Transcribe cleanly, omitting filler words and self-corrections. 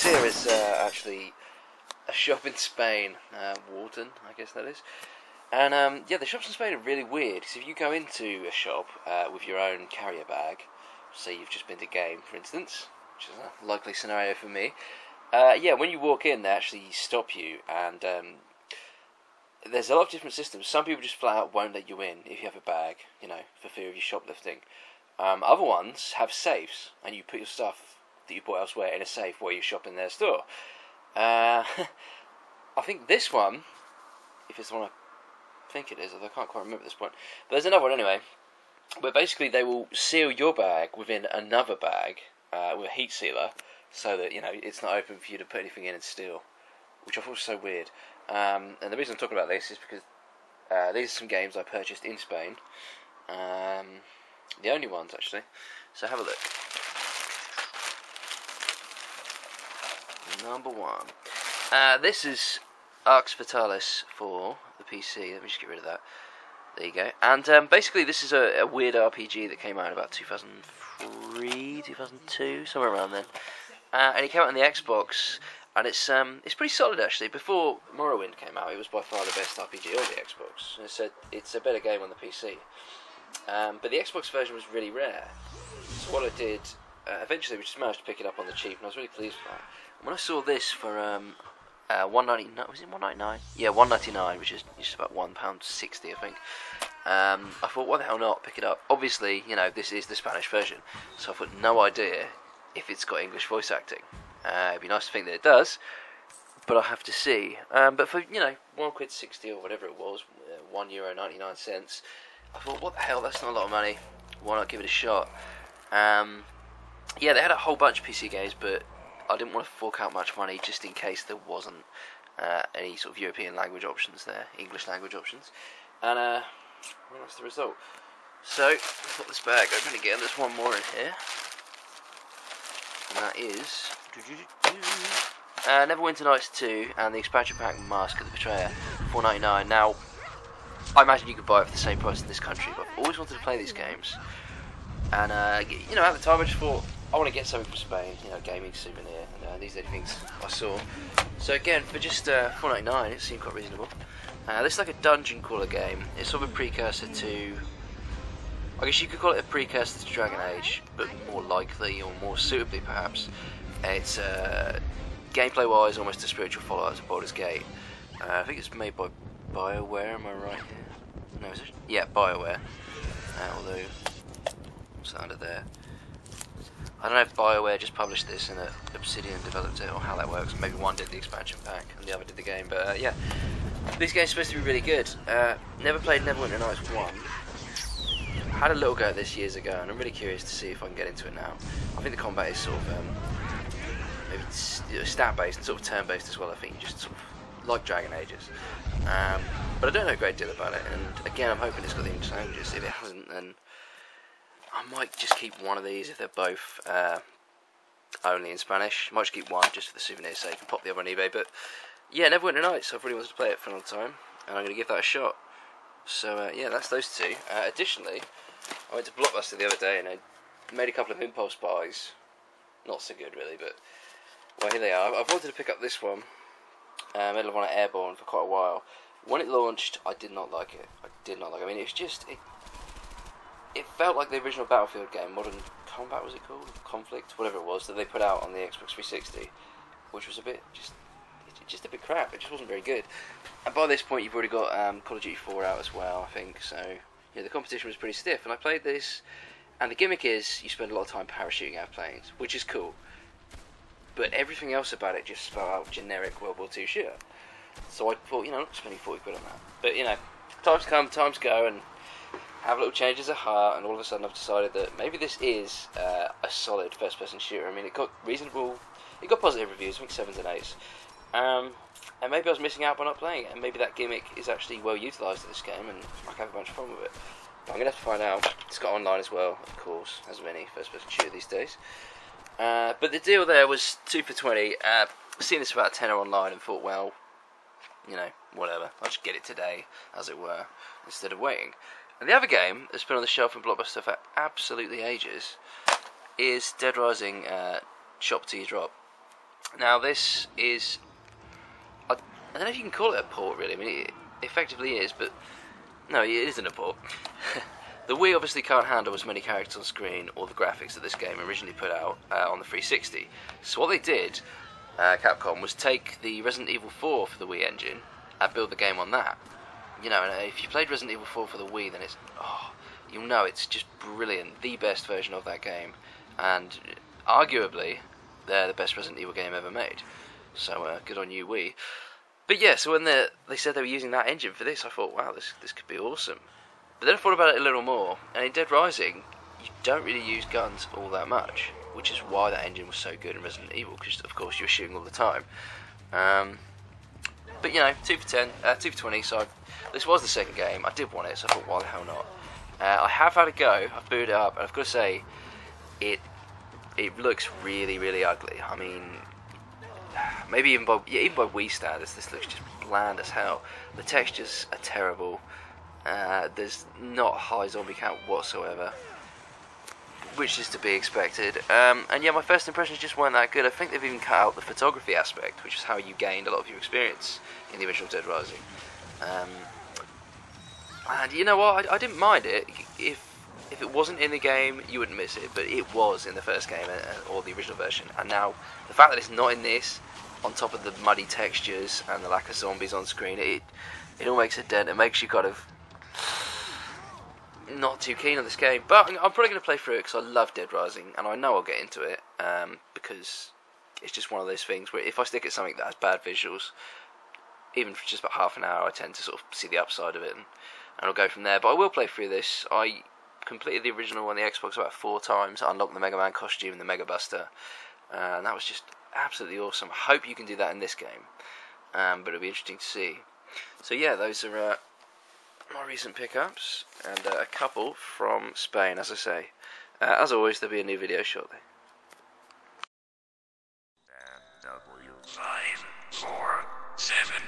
here is actually a shop in Spain, Wharton, I guess that is. And yeah, the shops in Spain are really weird, because if you go into a shop with your own carrier bag, say you've just been to game, for instance, which is a likely scenario for me, yeah, when you walk in, they actually stop you, and there's a lot of different systems. Some people just flat out won't let you in if you have a bag, you know, for fear of you shoplifting. Other ones have safes, and you put your stuff that you bought elsewhere in a safe while you shop in their store. I think this one, if it's the one I think it is, although I can't quite remember at this point, but there's another one anyway, where basically they will seal your bag within another bag with a heat sealer, so that, you know, it's not open for you to put anything in and steal, which I thought was so weird. And the reason I'm talking about this is because these are some games I purchased in Spain, the only ones actually, so have a look. Number one. This is Arx Fatalis for the PC. Let me just get rid of that. There you go. And basically this is a weird RPG that came out in about 2003, 2002, somewhere around then. And it came out on the Xbox, and it's pretty solid actually. Before Morrowind came out, it was by far the best RPG on the Xbox. And it's a better game on the PC. But the Xbox version was really rare. So what I did, eventually we just managed to pick it up on the cheap, and I was really pleased with that. When I saw this for $1.99, was it $1.99? Yeah, $1.99, which is just about £1.60, I think. I thought, why the hell not pick it up? Obviously, you know, this is the Spanish version, so I've got no idea if it's got English voice acting. It'd be nice to think that it does, but I'll have to see. But for, you know, £1.60 or whatever it was, €1.99, I thought, what the hell? That's not a lot of money. Why not give it a shot? Yeah, they had a whole bunch of PC games, but I didn't want to fork out much money just in case there wasn't any sort of European language options there, English language options. And well, that's the result. So, let's put this bag open again. There's one more in here. And that is Neverwinter Nights 2 and the expansion pack Mask of the Betrayer, $4.99. Now, I imagine you could buy it for the same price in this country, but I've always wanted to play these games. And, you know, at the time I just thought, I want to get something from Spain, you know, gaming souvenir, and these are the things I saw. So again, for just $4.99, it seemed quite reasonable. This is like a dungeon crawler game. It's sort of a precursor to, I guess you could call it a precursor to Dragon Age, but more likely, or more suitably perhaps. It's gameplay-wise almost a spiritual follow-up to Baldur's Gate. I think it's made by BioWare, am I right here? No, is it? Yeah, BioWare. Although, what's that under there? I don't know if BioWare just published this and Obsidian developed it, or how that works. Maybe one did the expansion pack and the other did the game, but yeah. This game's supposed to be really good. Never played Neverwinter Nights 1. Had a little go at this years ago, and I'm really curious to see if I can get into it now. I think the combat is sort of maybe stat-based and sort of turn-based as well. I think just sort of like Dragon Ages. But I don't know a great deal about it, and again, I'm hoping it's got the English languages. If it hasn't, then I might just keep one of these if they're both only in Spanish. I might just keep one just for the souvenir sake and pop the other on eBay. But yeah, Neverwinter Nights, I've really wanted to play it for a long time, and I'm going to give that a shot. So yeah, that's those two. Additionally, I went to Blockbuster the other day and I made a couple of impulse buys. Not so good really, but well, here they are. I've wanted to pick up this one, Medal of Honor Airborne, for quite a while. When it launched, I did not like it. I mean, it's just it felt like the original Battlefield game, Modern Combat was it called? Conflict, whatever it was, that they put out on the Xbox 360, which was a bit just a bit crap. It just wasn't very good. And by this point, you've already got Call of Duty 4 out as well, I think. So yeah, the competition was pretty stiff. And I played this, and the gimmick is you spend a lot of time parachuting out of planes, which is cool. But everything else about it just felt out generic World War II shooter. So I thought, you know, I'm not spending 40 quid on that. But you know, times come, times go, and have little changes of heart, and all of a sudden I've decided that maybe this is a solid first-person shooter. I mean, it got positive reviews, I think 7s and 8s. And maybe I was missing out by not playing it, and maybe that gimmick is actually well utilised in this game, and I can have a bunch of fun with it. But I'm going to have to find out. It's got online as well, of course, as with any first-person shooter these days. But the deal there was 2 for $20. I've seen this for about a tenner online and thought, well, you know, whatever. I'll just get it today, as it were, instead of waiting. And the other game that's been on the shelf in Blockbuster for absolutely ages is Dead Rising Shop to Your Drop. Now this is, I don't know if you can call it a port really. I mean, it effectively is, but no, it isn't a port. The Wii obviously can't handle as many characters on screen or the graphics that this game originally put out on the 360. So what they did, Capcom, was take the Resident Evil 4 for the Wii engine and build the game on that. You know, and if you played Resident Evil 4 for the Wii, then you'll know it's just brilliant, the best version of that game, and arguably they're the best Resident Evil game ever made. So good on you, Wii. But yeah, so when they said they were using that engine for this, I thought, wow, this could be awesome. But then I thought about it a little more, and in Dead Rising, you don't really use guns all that much, which is why that engine was so good in Resident Evil, because of course you were shooting all the time. But you know, 2 for 10, 2 for 20, so this was the second game. I did want it, so I thought, why the hell not? I have had a go, I've booted it up, and I've got to say, it looks really, really ugly. I mean, maybe even by Wii standards, this looks just bland as hell. The textures are terrible. There's not a high zombie count whatsoever, which is to be expected. And yeah, my first impressions just weren't that good. I think they've even cut out the photography aspect, which is how you gained a lot of your experience in the original Dead Rising. And you know what? I didn't mind it. If it wasn't in the game, you wouldn't miss it, but it was in the first game or the original version. And now the fact that it's not in this, on top of the muddy textures and the lack of zombies on screen, it all makes a dent. It makes you kind of not too keen on this game, but I'm probably going to play through it because I love Dead Rising, and I know I'll get into it, because it's just one of those things where if I stick at something that has bad visuals, even for just about half an hour, I tend to sort of see the upside of it, and I'll go from there. But I will play through this. I completed the original on the Xbox about 4 times. I unlocked the Mega Man costume and the Mega Buster, and that was just absolutely awesome. I hope you can do that in this game, but it'll be interesting to see. So yeah, those are my recent pickups, and a couple from Spain, as I say. As always, there'll be a new video shortly. 5, 4, 7